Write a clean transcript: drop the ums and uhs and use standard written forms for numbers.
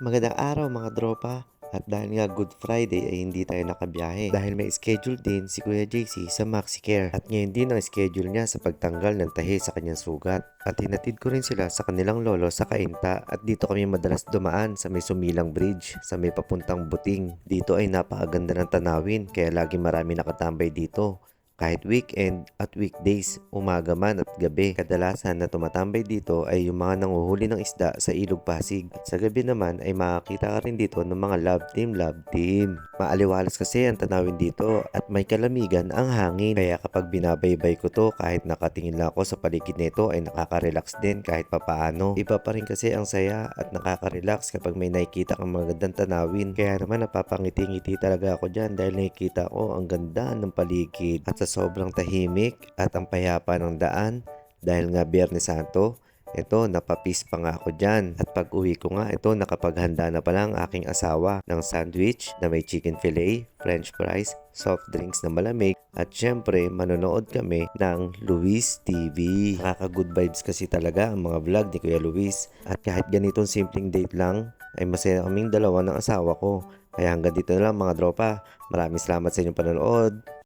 Magandang araw mga tropa. At dahil nga Good Friday ay hindi tayo nakabiyahe dahil may schedule din si Kuya JC sa MaxiCare at ngayon din ang schedule niya sa pagtanggal ng tahi sa kanyang sugat. At hinatid ko rin sila sa kanilang lolo sa Cainta at dito kami madalas dumaan sa may Sumilang Bridge sa may papuntang Buting. Dito ay napakaganda ng tanawin kaya lagi marami nakatambay dito. Kahit weekend at weekdays, umaga man at gabi, kadalasan na tumatambay dito ay yung mga nanguhuli ng isda sa Ilog Pasig. At sa gabi naman ay makakita ka rin dito ng mga love team. Maaliwalas kasi ang tanawin dito at may kalamigan ang hangin. Kaya kapag binabaybay ko to, kahit nakatingin lang ako sa paligid nito ay nakaka-relax din kahit papaano. Iba pa rin kasi ang saya at nakaka-relax kapag may nakikita kang magandang tanawin. Kaya naman napapangiti-ngiti talaga ako dyan dahil nakikita ko ang ganda ng paligid. At sa sobrang tahimik at ang payapa ng daan dahil nga Biyernes Santo, ito napapis pa nga ako dyan. At pag uwi ko nga, ito nakapaghanda na pala ang aking asawa ng sandwich na may chicken fillet, french fries, soft drinks na malamig at syempre manonood kami ng Luis TV. Nakaka-good vibes kasi talaga ang mga vlog ni Kuya Luis at kahit ganitong simpleng date lang ay masaya kaming dalawa ng asawa ko. Kaya hanggang dito na lang mga tropa. Maraming salamat sa inyong panonood.